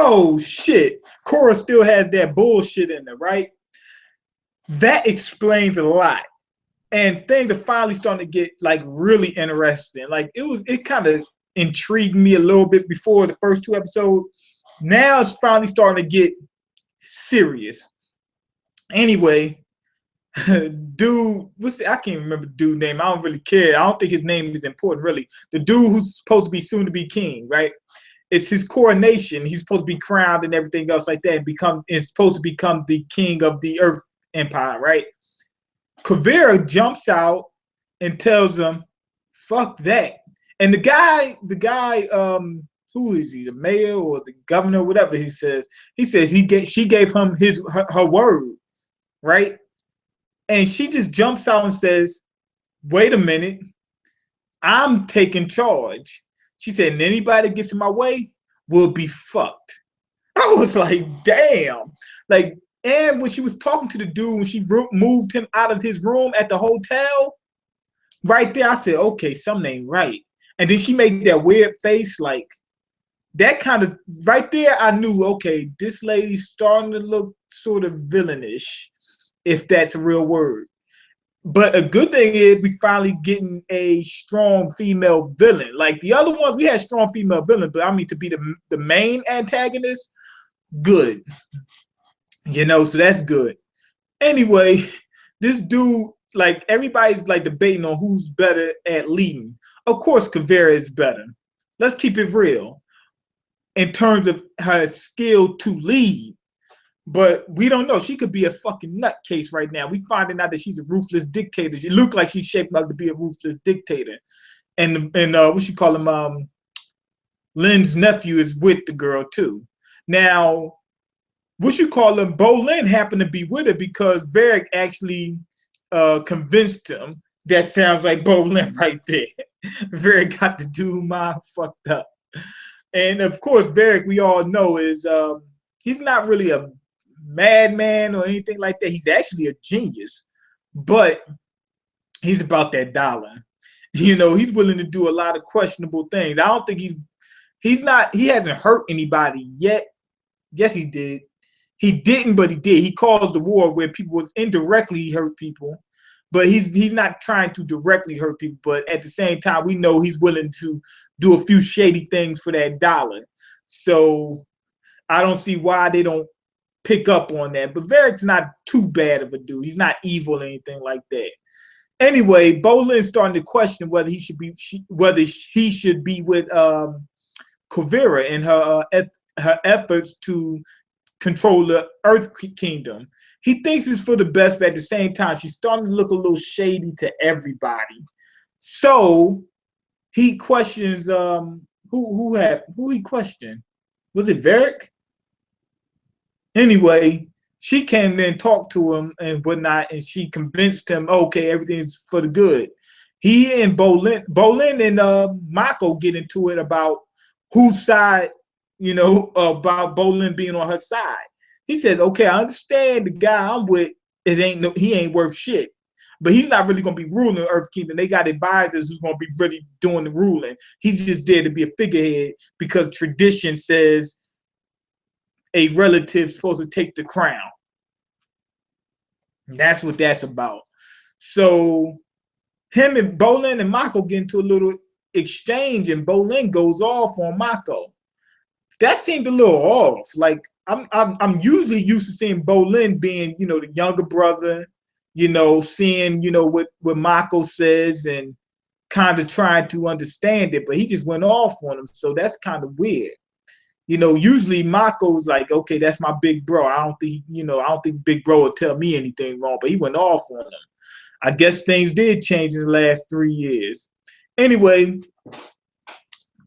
oh shit, Korra still has that bullshit in there, right? That explains a lot. And things are finally starting to get like really interesting. Like it kind of intrigued me a little bit before the first two episodes. Now it's finally starting to get serious. Anyway, dude, I can't remember the dude's name. I don't really care. I don't think his name is important, really. The dude who's supposed to be soon to be king, right? It's his coronation. He's supposed to be crowned and everything else like that, and is supposed to become the king of the Earth Empire, right? Kuvira jumps out and tells him, "Fuck that." And the guy, who is he? The mayor or the governor, whatever he says. She gave him her word, right? And she just jumps out and says, "Wait a minute, I'm taking charge." She said, "And anybody that gets in my way will be fucked." I was like, damn. Like, and when she was talking to the dude, when she moved him out of his room at the hotel, right there, I said, okay, something ain't right. And then she made that weird face, like, that kind of, right there, I knew, okay, this lady's starting to look sort of villainish, if that's a real word. But a good thing is we finally getting a strong female villain. Like the other ones, we had strong female villains, but I mean to be the main antagonist, good. You know, so that's good. Anyway, this dude, like everybody's like debating on who's better at leading. Of course, Kuvira is better. Let's keep it real in terms of her skill to lead. But we don't know. She could be a fucking nutcase right now. We finding out that she's a ruthless dictator. She looked like she's shaping up to be a ruthless dictator. And what you call him? Lynn's nephew is with the girl too. Now, what you call him? Bolin happened to be with her because Varric actually convinced him. That sounds like Bolin right there. Varric got the dude mind fucked up. And of course, Varric, we all know, is he's not really a madman or anything like that. He's actually a genius, but he's about that dollar. You know, he's willing to do a lot of questionable things. I don't think he hasn't hurt anybody yet. Yes, he did. He didn't, but he did. He caused the war where people was indirectly hurt people, but he's not trying to directly hurt people. But at the same time, we know he's willing to do a few shady things for that dollar. So I don't see why they don't pick up on that. But Varric's not too bad of a dude. He's not evil or anything like that. Anyway, Bolin's starting to question whether he should be with Kuvira in her efforts to control the Earth Kingdom. He thinks it's for the best, but at the same time, she's starting to look a little shady to everybody. So he questions who he questioned? Was it Varric? Anyway, she came in and talked to him and whatnot, and she convinced him, okay, everything's for the good. He and Bolin and Mako get into it about whose side, you know, about Bolin being on her side. He says, okay, I understand the guy I'm with he ain't worth shit. But he's not really gonna be ruling the Earth Kingdom. They got advisors who's gonna be really doing the ruling. He's just there to be a figurehead because tradition says a relative's supposed to take the crown. And that's what that's about. So him and Bolin and Mako get into a little exchange, and Bolin goes off on Mako. That seemed a little off. Like I'm usually used to seeing Bolin being, you know, the younger brother, you know, seeing, you know, what Mako says and kind of trying to understand it, but he just went off on him. So that's kind of weird. You know, usually Mako's like, okay, that's my big bro. I don't think big bro will tell me anything wrong, but he went off on him. I guess things did change in the last 3 years. Anyway,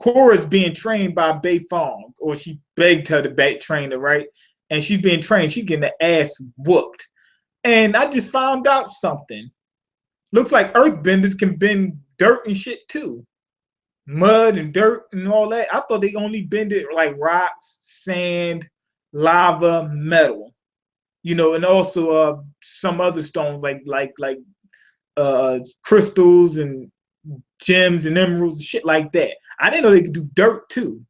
Korra's being trained by Bei Fong, or she begged her to train her, right? And she's being trained. She's getting the ass whooped. And I just found out something. Looks like earthbenders can bend dirt and shit too. Mud and dirt and all that. I thought they only bended like rocks, sand, lava, metal. You know, and also some other stones like crystals and gems and emeralds and shit like that. I didn't know they could do dirt too.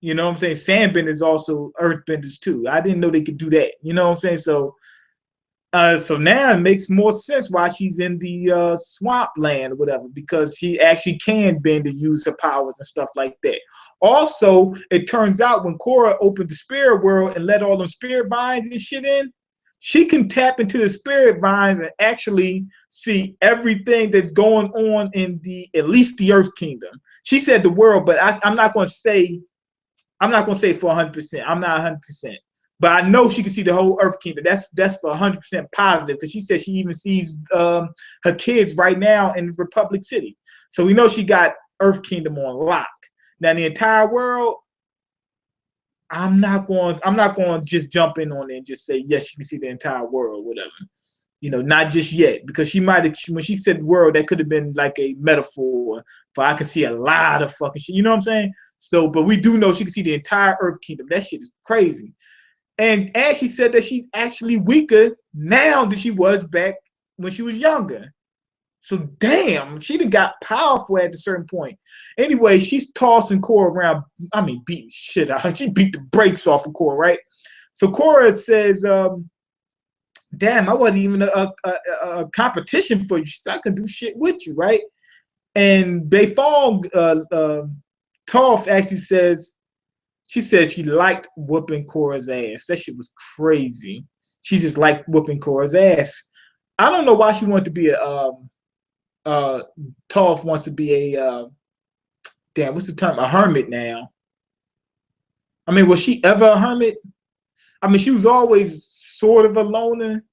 You know what I'm saying? Sandbenders also earthbenders too. I didn't know they could do that. You know what I'm saying? So now it makes more sense why she's in the swamp land or whatever, because she actually can bend and use her powers and stuff like that. Also, it turns out when Korra opened the spirit world and let all them spirit vines and shit in, she can tap into the spirit vines and actually see everything that's going on in at least the Earth Kingdom. She said the world, but I'm not going to say for 100%. I'm not 100%. But I know she can see the whole Earth Kingdom. That's for 100% positive, because she said she even sees her kids right now in Republic City. So we know she got Earth Kingdom on lock. Now the entire world, I'm not going to just jump in on it and just say yes, she can see the entire world, whatever. You know, not just yet, because she might have, when she said world, that could have been like a metaphor for I can see a lot of fucking shit. You know what I'm saying? So, but we do know she can see the entire Earth Kingdom. That shit is crazy. And she said that she's actually weaker now than she was back when she was younger. So damn, she done got powerful at a certain point. Anyway, she's tossing Korra around. I mean, beating shit out. She beat the brakes off of Korra, right? So Korra says, damn, I wasn't even a competition for you. I could do shit with you, right? And Beifong Toph actually says, she said she liked whooping Korra's ass. That shit was crazy. She just liked whooping Korra's ass. I don't know why she wanted to be Toph wants to be a damn, what's the term? A hermit now. I mean, was she ever a hermit? I mean, she was always sort of a loner,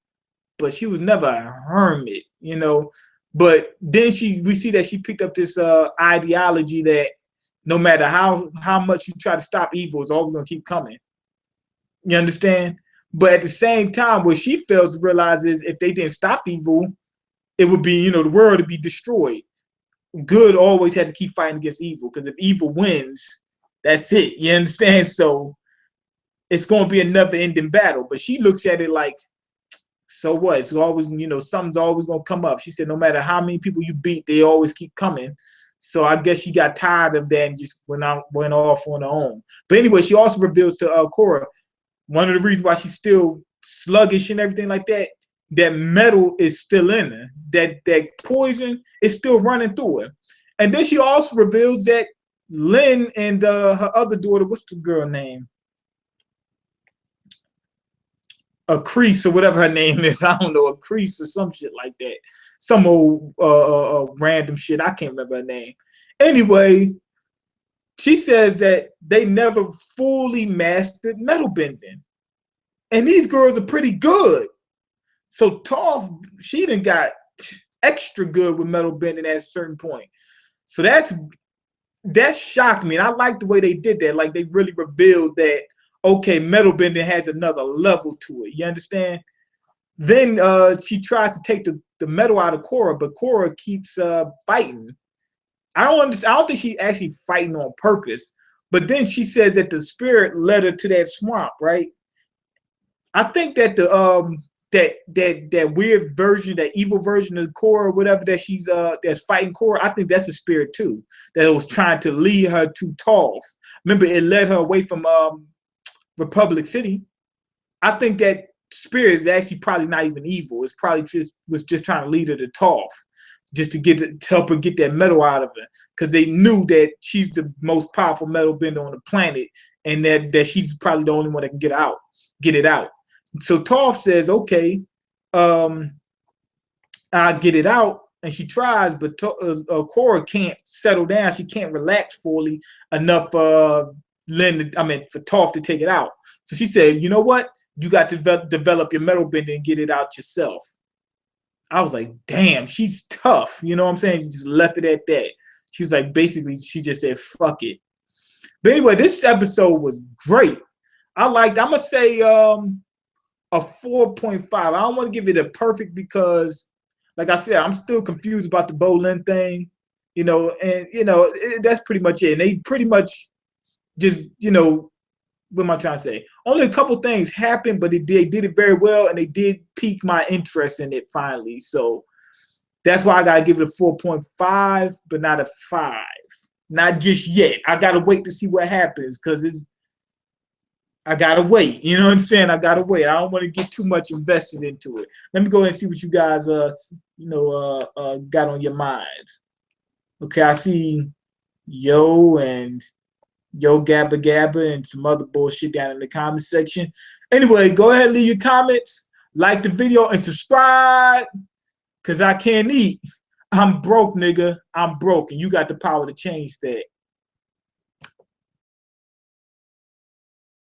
but she was never a hermit, you know. But then we see that she picked up this ideology that no matter how much you try to stop evil, it's always gonna keep coming. You understand? But at the same time, what she fails to realize is if they didn't stop evil, it would be, you know, the world would be destroyed. Good always had to keep fighting against evil, because if evil wins, that's it. You understand? So it's going to be another ending battle. But she looks at it like, so what? It's always, you know, something's always going to come up. She said no matter how many people you beat, they always keep coming. So I guess she got tired of that and just went off on her own. But anyway, she also reveals to Korra, one of the reasons why she's still sluggish and everything like that, that metal is still in her. That poison is still running through her. And then she also reveals that Lynn and her other daughter, what's the girl name? A Crease or whatever her name is. I don't know, a Crease or some shit like that. Some old random shit. I can't remember her name. Anyway, she says that they never fully mastered metal bending. And these girls are pretty good. So Toph, she done got extra good with metal bending at a certain point. So that shocked me. And I like the way they did that. Like they really revealed that, okay, metal bending has another level to it. You understand? Then she tries to take the metal out of Korra, but Korra keeps fighting. I don't think she's actually fighting on purpose. But then she says that the spirit led her to that swamp, right? I think that the that weird version, that evil version of Korra, whatever that she's that's fighting Korra, I think that's a spirit too, that was trying to lead her to Toph. Remember, it led her away from Republic City. I think that spirit is actually probably not even evil. It's probably was just trying to lead her to Toph, just to help her get that metal out of her, because they knew that she's the most powerful metal bender on the planet, and that she's probably the only one that can get it out. So Toph says, okay, I'll get it out. And she tries, but Korra can't settle down. She can't relax fully enough for Toph to take it out. So she said, you know what? You got to develop your metal bender and get it out yourself. I was like, damn, she's tough. You know what I'm saying? She just left it at that. She was like, basically, she just said, fuck it. But anyway, this episode was great. I'm going to say a 4.5. I don't want to give it a perfect because, like I said, I'm still confused about the Bolin thing, you know, and, you know, that's pretty much it. And they pretty much just, you know, what am I trying to say? Only a couple things happened, but they did it very well, and they did pique my interest in it finally. So that's why I got to give it a 4.5, but not a 5. Not just yet. I gotta wait to see what happens because I gotta wait. You know what I'm saying? I gotta wait. I don't want to get too much invested into it. Let me go ahead and see what you guys got on your minds. Okay, I see Yo and Yo Gabba Gabba and some other bullshit down in the comment section. Anyway, go ahead and leave your comments, like the video, and subscribe. Cause I can't eat. I'm broke, nigga. I'm broke, and you got the power to change that.